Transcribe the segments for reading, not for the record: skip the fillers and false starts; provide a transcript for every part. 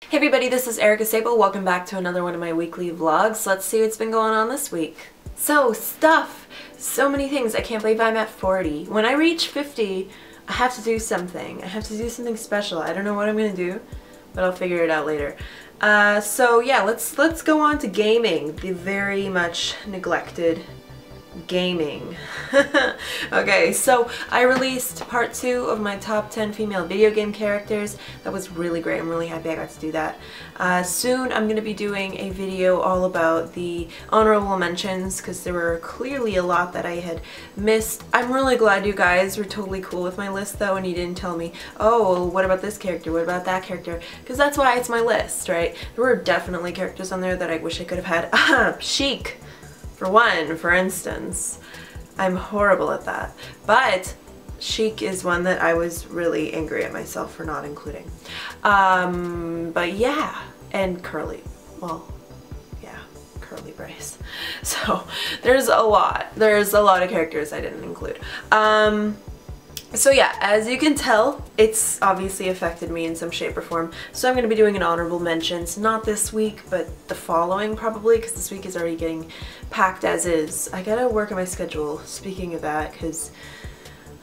Hey everybody, this is Erica Sable. Welcome back to another one of my weekly vlogs. Let's see what's been going on this week. So many things. I can't believe I'm at 40. When I reach 50, I have to do something. I have to do something special. I don't know what I'm gonna do, but I'll figure it out later. So yeah, let's go on to gaming, the very much neglected gaming. Okay, so I released part 2 of my top 10 female video game characters. That was really great. I'm really happy I got to do that. Soon I'm going to be doing a video all about the honorable mentions because there were clearly a lot that I had missed. I'm really glad you guys were totally cool with my list though, and you didn't tell me, oh, what about this character, what about that character, because that's why it's my list, right? There were definitely characters on there that I wish I could have had. Sheik! For instance. I'm horrible at that. But Sheik is one that I was really angry at myself for not including. But yeah, and Curly. Well, yeah, Curly Brace. So there's a lot. There's a lot of characters I didn't include. So yeah, as you can tell, it's obviously affected me in some shape or form. So I'm going to be doing an honorable mentions, not this week, but the following probably, because this week is already getting packed as is. I gotta work on my schedule, speaking of that, because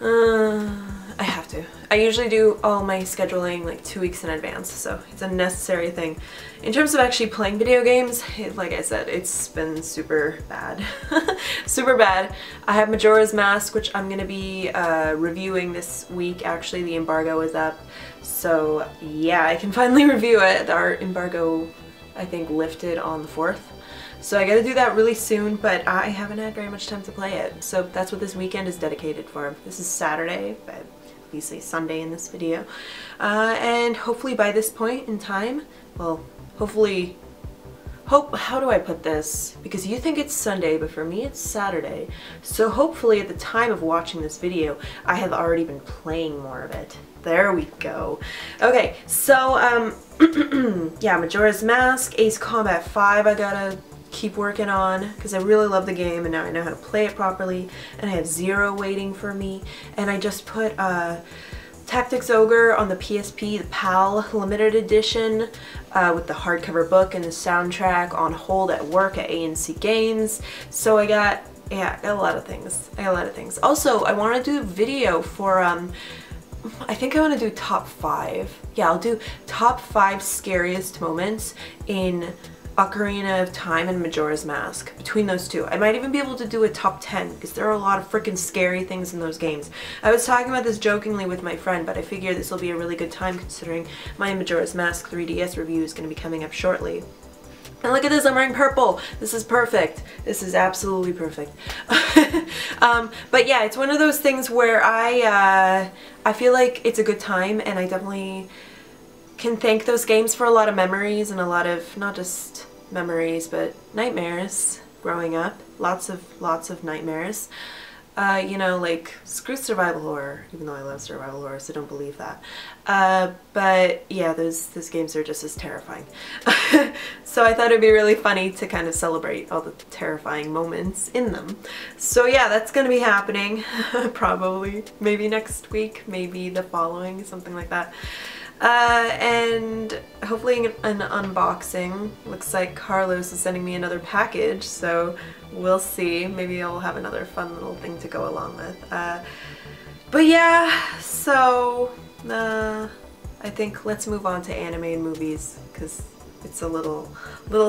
I have to. I usually do all my scheduling like 2 weeks in advance, so it's a necessary thing. In terms of actually playing video games, like I said, it's been super bad. Super bad. I have Majora's Mask, which I'm going to be reviewing this week. Actually, the embargo is up, so yeah, I can finally review it. Our embargo, I think, lifted on the 4th. So I gotta do that really soon, but I haven't had very much time to play it. So that's what this weekend is dedicated for. This is Saturday, but obviously Sunday in this video. And hopefully by this point in time, well, hopefully, how do I put this? Because you think it's Sunday, but for me it's Saturday. So hopefully at the time of watching this video, I have already been playing more of it. There we go. Okay, so, yeah, Majora's Mask, Ace Combat 5, I gotta keep working on because I really love the game and now I know how to play it properly, and I have Zero waiting for me, and I just put Tactics Ogre on the PSP, the PAL limited edition with the hardcover book and the soundtrack on hold at work at ANC Games. So I got a lot of things. I got a lot of things. Also, I want to do a video for I think I want to do top 5. Yeah, I'll do top 5 scariest moments in Ocarina of Time and Majora's Mask. Between those two. I might even be able to do a top 10 because there are a lot of freaking scary things in those games. I was talking about this jokingly with my friend, but I figure this will be a really good time considering my Majora's Mask 3DS review is going to be coming up shortly. And look at this, I'm wearing purple. This is perfect. This is absolutely perfect. But yeah, it's one of those things where I feel like it's a good time, and I definitely can thank those games for a lot of memories and a lot of, not just memories, but nightmares growing up. Lots of nightmares. You know, like, screw survival horror, even though I love survival horror, so don't believe that. But yeah, those games are just as terrifying. So I thought it'd be really funny to kind of celebrate all the terrifying moments in them. So yeah, that's gonna be happening probably, maybe next week, maybe the following, something like that. And hopefully an unboxing. Looks like Carlos is sending me another package, so we'll see. Maybe I'll have another fun little thing to go along with. But yeah, so I think let's move on to anime and movies because it's a little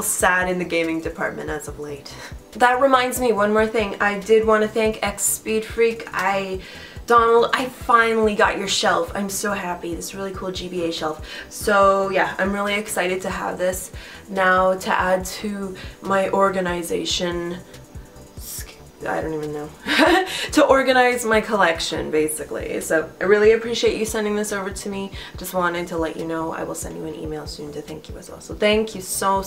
sad in the gaming department as of late. That reminds me, one more thing. I did want to thank XSpeedFreak. Donald, I finally got your shelf. I'm so happy. This really cool GBA shelf. So yeah, I'm really excited to have this now to add to my organization. I don't even know. To organize my collection, basically. So I really appreciate you sending this over to me. Just wanted to let you know I will send you an email soon to thank you as well. So thank you so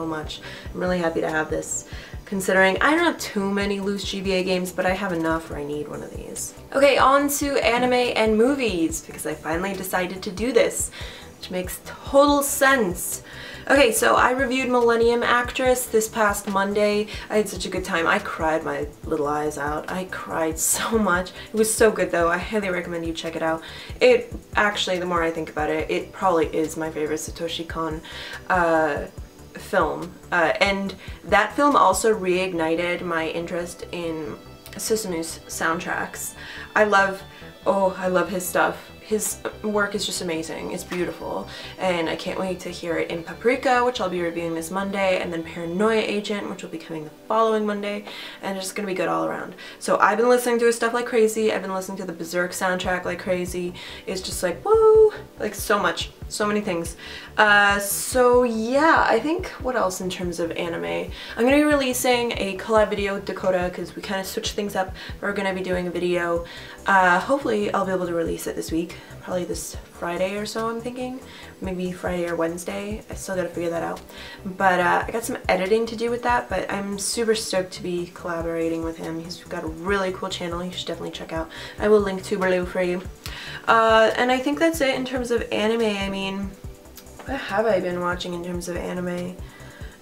much. I'm really happy to have this, considering I don't have too many loose GBA games, but I have enough where I need one of these. Okay, on to anime and movies, because I finally decided to do this, which makes total sense. Okay, so I reviewed Millennium Actress this past Monday. I had such a good time. I cried my little eyes out. I cried so much. It was so good though. I highly recommend you check it out. It actually, the more I think about it, it probably is my favorite Satoshi Kon film. And that film also reignited my interest in Susumu's soundtracks. I love his stuff. His work is just amazing. It's beautiful, and I can't wait to hear it in Paprika, which I'll be reviewing this Monday, and then Paranoia Agent, which will be coming the following Monday, and it's just gonna be good all around. So I've been listening to his stuff like crazy. I've been listening to the Berserk soundtrack like crazy. It's just like, woo, like so much, so many things. So yeah, I think what else in terms of anime? I'm gonna be releasing a collab video with Dakota because we kind of switched things up. We're gonna be doing a video. Hopefully I'll be able to release it this week. Probably this Friday or so, I'm thinking. Maybe Friday or Wednesday. I still gotta figure that out. But I got some editing to do with that, but I'm super stoked to be collaborating with him. He's got a really cool channel you should definitely check out. I will link to below for you. And I think that's it in terms of anime. I mean, what have I been watching in terms of anime?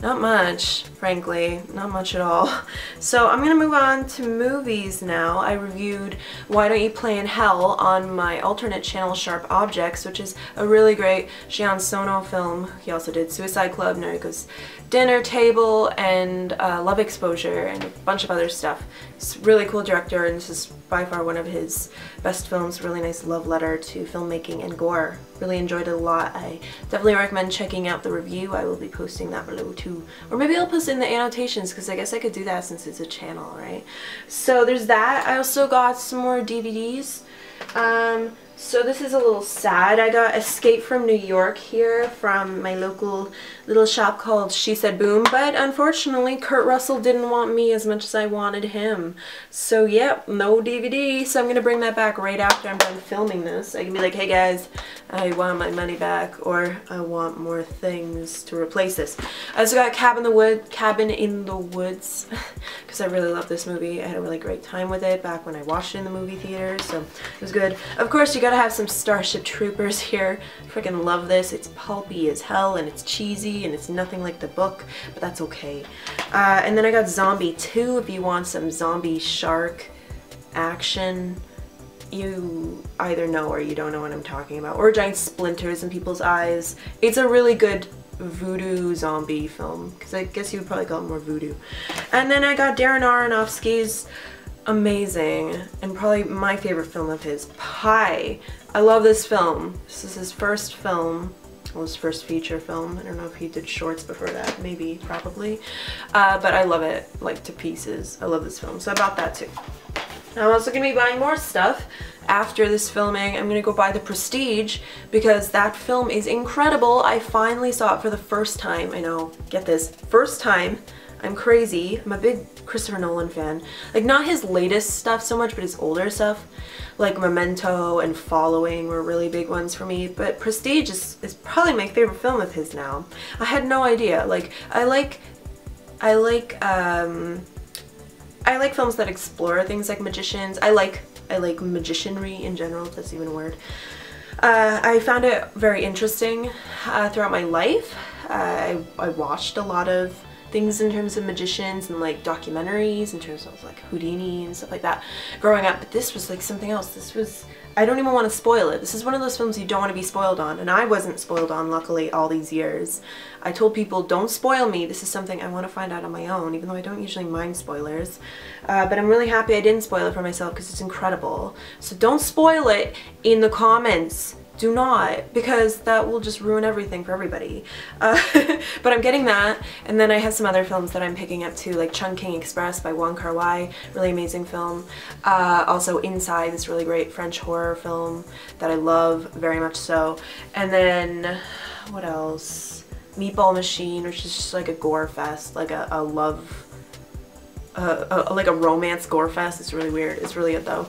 Not much, frankly. Not much at all. So I'm gonna move on to movies now. I reviewed Why Don't You Play in Hell on my alternate channel, Sharp Objects, which is a really great Jian Sono film. He also did Suicide Club, Narcos Dinner Table, and Love Exposure, and a bunch of other stuff. He's a really cool director, and this is by far one of his best films. Really nice love letter to filmmaking and gore. Really enjoyed it a lot. I definitely recommend checking out the review. I will be posting that below too. Or maybe I'll post it in the annotations because I guess I could do that since it's a channel, right? So there's that. I also got some more DVDs. So this is a little sad. I got Escape from New York here from my local little shop called She Said Boom, but unfortunately Kurt Russell didn't want me as much as I wanted him. So yep, no DVD. So I'm gonna bring that back right after I'm done filming this. I can be like, hey guys, I want my money back, or I want more things to replace this. I also got Cabin in the Woods because I really love this movie. I had a really great time with it back when I watched it in the movie theater, so it was good. Of course, you gotta have some Starship Troopers here. Freaking love this. It's pulpy as hell, and it's cheesy, and it's nothing like the book, but that's okay. And then I got Zombie 2 if you want some zombie shark action. You either know or you don't know what I'm talking about. Or giant splinters in people's eyes. It's a really good voodoo zombie film, because I guess you would probably call it more voodoo. And then I got Darren Aronofsky's amazing and probably my favorite film of his, Pi. I love this film. This is his first film. Well, his first feature film. I don't know if he did shorts before that. Maybe, probably. But I love it, like, to pieces. I love this film. So I bought that too. I'm also going to be buying more stuff after this filming. I'm going to go buy The Prestige because that film is incredible. I finally saw it for the first time. I know, get this, first time. I'm crazy. I'm a big Christopher Nolan fan. Like, not his latest stuff so much, but his older stuff. Like Memento and Following were really big ones for me. But Prestige is probably my favorite film of his now. I had no idea. Like, I like films that explore things like magicians. I like magicianry in general, if that's even a word. I found it very interesting throughout my life. I watched a lot of things in terms of magicians and like documentaries in terms of like Houdini and stuff like that growing up, but this was like something else. This was, I don't even want to spoil it. This is one of those films you don't want to be spoiled on, and I wasn't spoiled on, luckily, all these years. I told people, don't spoil me. This is something I want to find out on my own, even though I don't usually mind spoilers. But I'm really happy I didn't spoil it for myself because it's incredible. So don't spoil it in the comments. Do not, because that will just ruin everything for everybody. But I'm getting that, and then I have some other films that I'm picking up too, like Chungking Express by Wong Kar-wai, really amazing film. Also Inside, this really great French horror film that I love very much so. And then, what else? Meatball Machine, which is just like a gore fest, like a love, like a romance gore fest. It's really weird. It's really good though.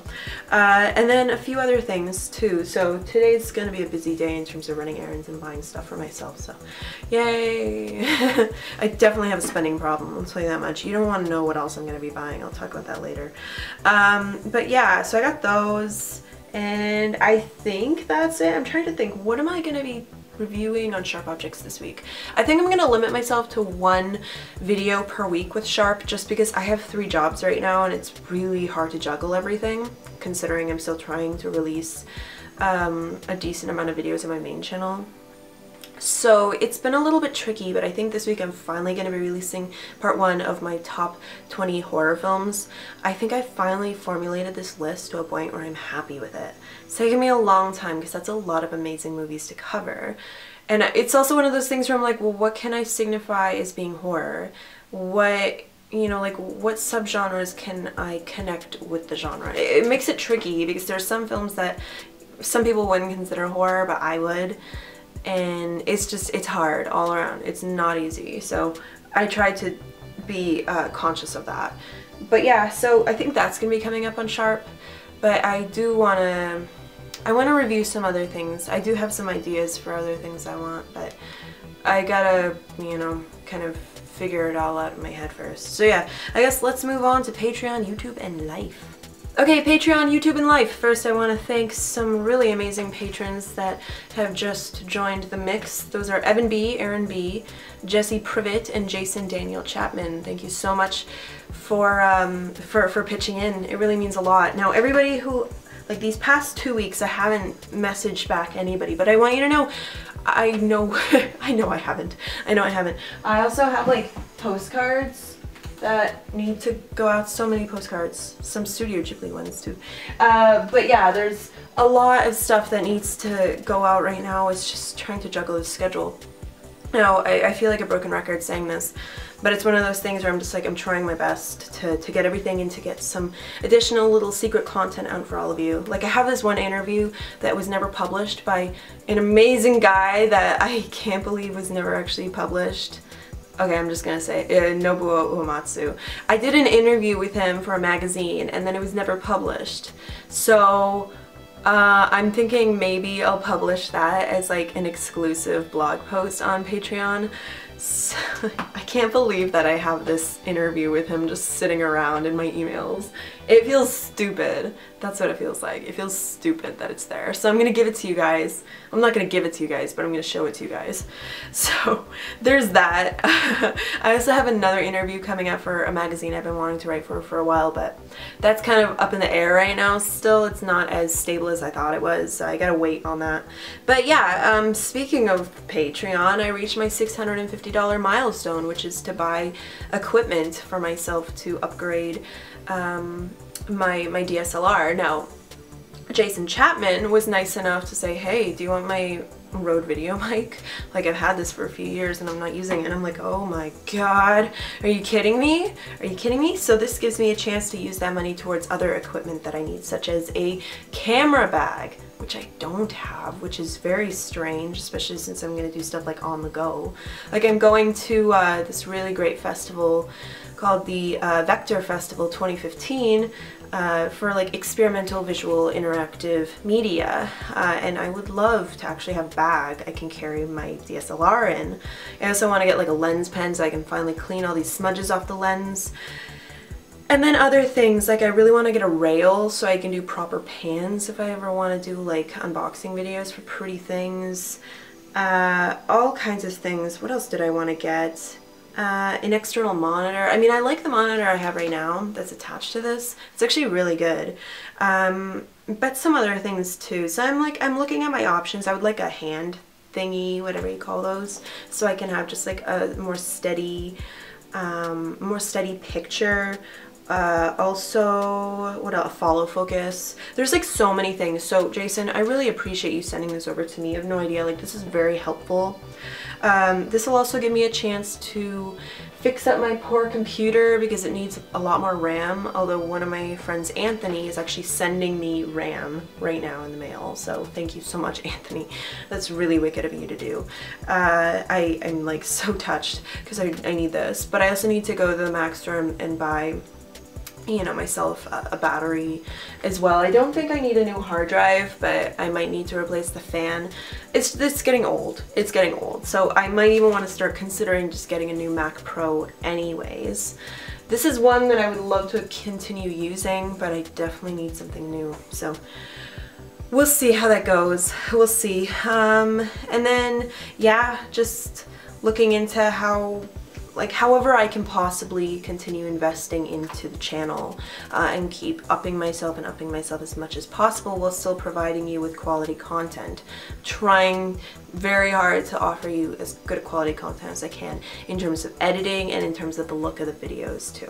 And then a few other things too. So today's gonna be a busy day in terms of running errands and buying stuff for myself, so yay. I definitely have a spending problem, I'll tell you that much. You don't want to know what else I'm gonna be buying. I'll talk about that later. But yeah, so I got those, and I think that's it. I'm trying to think, what am I gonna be reviewing on Sharp Objects this week. I think I'm gonna limit myself to 1 video per week with Sharp just because I have 3 jobs right now and it's really hard to juggle everything, considering I'm still trying to release a decent amount of videos on my main channel. So it's been a little bit tricky, but I think this week I'm finally going to be releasing part 1 of my top 20 horror films. I think I finally formulated this list to a point where I'm happy with it. It's taken me a long time because that's a lot of amazing movies to cover. And it's also one of those things where I'm like, well, what can I signify as being horror? What, you know, like what subgenres can I connect with the genre? It makes it tricky because there's some films that some people wouldn't consider horror, but I would. And it's hard all around. It's not easy. So I try to be conscious of that. But yeah, so I think that's gonna be coming up on Sharp. But I wanna review some other things. I do have some ideas for other things I want, but I gotta, you know, kind of figure it all out in my head first. So yeah, I guess let's move on to Patreon, YouTube, and life. Okay, Patreon, YouTube, and life. First, I want to thank some really amazing patrons that have just joined the mix. Those are Evan B, Aaron B, Jesse Privet, and Jason Daniel Chapman. Thank you so much for pitching in. It really means a lot. Now, everybody who, like these past 2 weeks, I haven't messaged back anybody, but I want you to know, I know I haven't. I also have like postcards that need to go out, so many postcards, some Studio Ghibli ones too. But yeah, there's a lot of stuff that needs to go out right now. It's just trying to juggle the schedule. Now, I feel like a broken record saying this, but it's one of those things where I'm just like, I'm trying my best to get everything and to get some additional little secret content out for all of you. Like I have this one interview that was never published by an amazing guy that I can't believe was never actually published. Okay, I'm just gonna say Nobuo Uematsu. I did an interview with him for a magazine and then it was never published. So I'm thinking maybe I'll publish that as like an exclusive blog post on Patreon. So, I can't believe that I have this interview with him just sitting around in my emails. It feels stupid. That's what it feels like. It feels stupid that it's there. So I'm gonna give it to you guys. I'm not gonna give it to you guys, but I'm gonna show it to you guys. So there's that. I also have another interview coming up for a magazine I've been wanting to write for a while, but that's kind of up in the air right now still. It's not as stable as I thought it was, so I gotta wait on that. But yeah, speaking of Patreon, I reached my $650 milestone, which is to buy equipment for myself to upgrade my DSLR. Now, Jason Chapman was nice enough to say, hey, do you want my Rode video mic? Like, I've had this for a few years and I'm not using it. And I'm like, oh my god, are you kidding me? Are you kidding me? So this gives me a chance to use that money towards other equipment that I need, such as a camera bag, which I don't have, which is very strange, especially since I'm going to do stuff like on the go. Like I'm going to this really great festival called the Vector Festival 2015 for like experimental visual interactive media, and I would love to actually have a bag I can carry my DSLR in. I also want to get like a lens pen so I can finally clean all these smudges off the lens. And then other things, like I really want to get a rail so I can do proper pans if I ever want to do like unboxing videos for pretty things. All kinds of things. What else did I want to get? An external monitor. I mean, I like the monitor I have right now that's attached to this. It's actually really good. But some other things too. So I'm looking at my options. I would like a hand thingy, whatever you call those, so I can have just like a more steady picture. Also, what else? Follow focus. There's like so many things. So Jason, I really appreciate you sending this over to me. You have no idea, like this is very helpful. This will also give me a chance to fix up my poor computer because it needs a lot more RAM, although one of my friends, Anthony, is actually sending me RAM right now in the mail. So thank you so much, Anthony. That's really wicked of you to do. I'm like so touched because I need this, but I also need to go to the Mac store and buy, you know, myself a battery as well. I don't think I need a new hard drive, but I might need to replace the fan. It's getting old. It's getting old. So I might even want to start considering just getting a new Mac Pro anyways. This is one that I would love to continue using, but I definitely need something new. So we'll see how that goes. We'll see. And then, yeah, just looking into how, like, however I can possibly continue investing into the channel and keep upping myself as much as possible while still providing you with quality content. Trying very hard to offer you as good quality content as I can in terms of editing and in terms of the look of the videos too.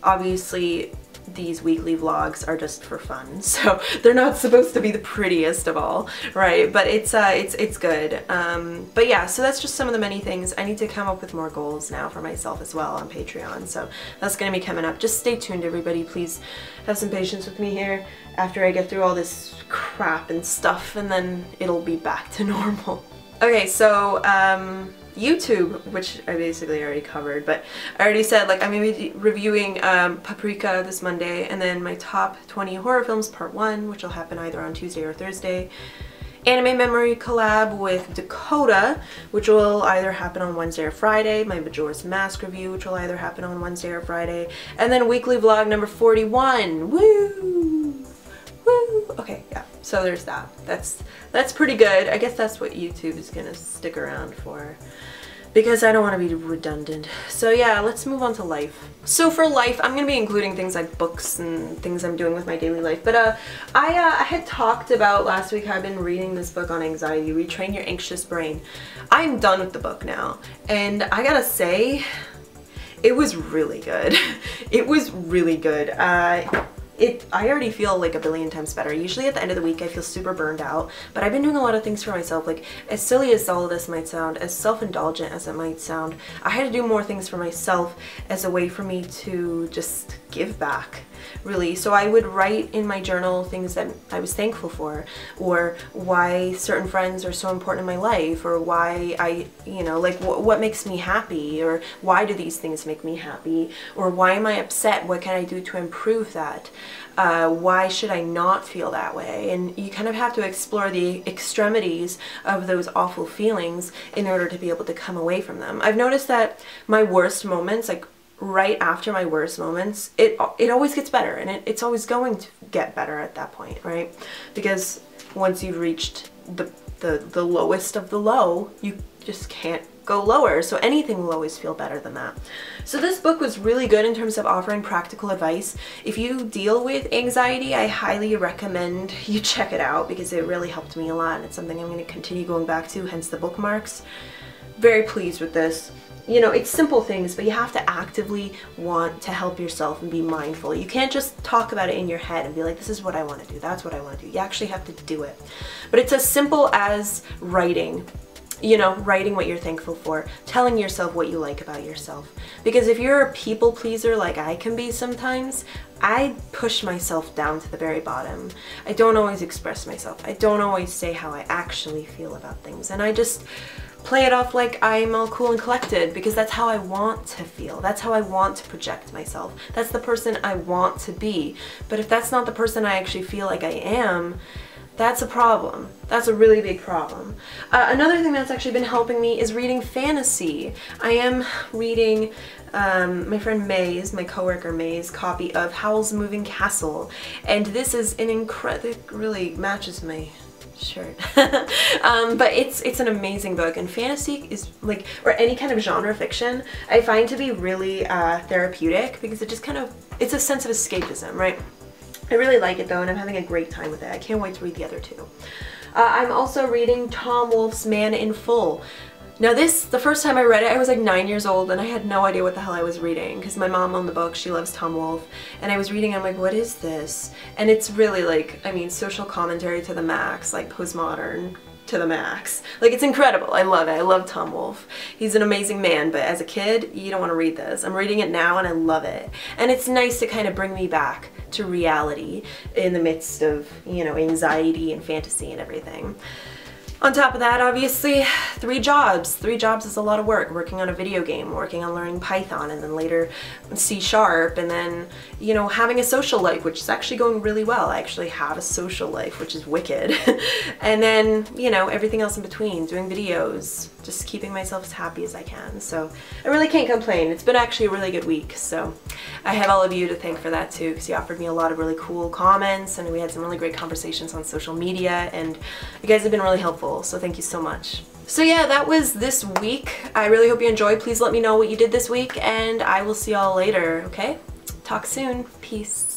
Obviously, these weekly vlogs are just for fun, so they're not supposed to be the prettiest of all, right? But it's good. But yeah, so that's just some of the many things. I need to come up with more goals now for myself as well on Patreon, so that's gonna be coming up. Just stay tuned, everybody. Please have some patience with me here after I get through all this crap and stuff, and then it'll be back to normal. Okay, so YouTube, which I basically already covered, but I already said, like, I'm going to be reviewing Paprika this Monday, and then my top 20 horror films part 1, which will happen either on Tuesday or Thursday. Anime Memory collab with Dakota, which will either happen on Wednesday or Friday. My Majora's Mask review, which will either happen on Wednesday or Friday. And then weekly vlog number 41. Woo! Woo! Okay, yeah. So there's that. That's pretty good. I guess that's what YouTube is gonna stick around for, because I don't want to be redundant. So yeah, let's move on to life. So for life, I'm gonna be including things like books and things I'm doing with my daily life. But I had talked about last week how I've been reading this book on anxiety, Retrain Your Anxious Brain. I'm done with the book now, and I gotta say, it was really good. It was really good. I already feel like a billion times better. Usually at the end of the week I feel super burned out, but I've been doing a lot of things for myself. Like, as silly as all of this might sound, as self-indulgent as it might sound, I had to do more things for myself as a way for me to just give back, really. So I would write in my journal things that I was thankful for, or why certain friends are so important in my life, or why I, you know, like what makes me happy, or why do these things make me happy, or why am I upset, what can I do to improve that, why should I not feel that way. And you kind of have to explore the extremities of those awful feelings in order to be able to come away from them. I've noticed that my worst moments, like right after my worst moments, it always gets better, and it's always going to get better at that point, right? Because once you've reached the lowest of the low, you just can't go lower, so anything will always feel better than that. So this book was really good in terms of offering practical advice. If you deal with anxiety, I highly recommend you check it out, because it really helped me a lot, and it's something I'm going to continue going back to, hence the bookmarks. Very pleased with this. You know, it's simple things, but you have to actively want to help yourself and be mindful. You can't just talk about it in your head and be like, this is what I want to do, that's what I want to do. You actually have to do it. But it's as simple as writing. You know, writing what you're thankful for, telling yourself what you like about yourself. Because if you're a people pleaser like I can be sometimes, I push myself down to the very bottom. I don't always express myself. I don't always say how I actually feel about things. And I just play it off like I'm all cool and collected, because that's how I want to feel. That's how I want to project myself. That's the person I want to be. But if that's not the person I actually feel like I am, that's a problem. That's a really big problem. Another thing that's actually been helping me is reading fantasy. I am reading my friend May's, my coworker May's, copy of Howl's Moving Castle, and this is an incredible, it really matches my shirt. But it's an amazing book, and fantasy is like, or any kind of genre fiction, I find to be really therapeutic, because it just kind of, it's a sense of escapism, right? I really like it though, and I'm having a great time with it. I can't wait to read the other two. I'm also reading Tom Wolfe's Man in Full. Now this, the first time I read it, I was like 9 years old, and I had no idea what the hell I was reading, because my mom owned the book, she loves Tom Wolfe, and I was reading, I'm like, what is this? And it's really like, I mean, social commentary to the max, like postmodern to the max. Like, it's incredible. I love it. I love Tom Wolfe. He's an amazing man, but as a kid, you don't want to read this. I'm reading it now and I love it. And it's nice to kind of bring me back to reality in the midst of, you know, anxiety and fantasy and everything. On top of that, obviously, 3 jobs. 3 jobs is a lot of work. Working on a video game, working on learning Python, and then later C#, and then, you know, having a social life, which is actually going really well. I actually have a social life, which is wicked. And then, you know, everything else in between, doing videos, just keeping myself as happy as I can. So I really can't complain. It's been actually a really good week. So I have all of you to thank for that too, because you offered me a lot of really cool comments and we had some really great conversations on social media, and you guys have been really helpful. So thank you so much. So yeah, that was this week. I really hope you enjoyed. Please let me know what you did this week, and I will see y'all later, okay? Talk soon. Peace.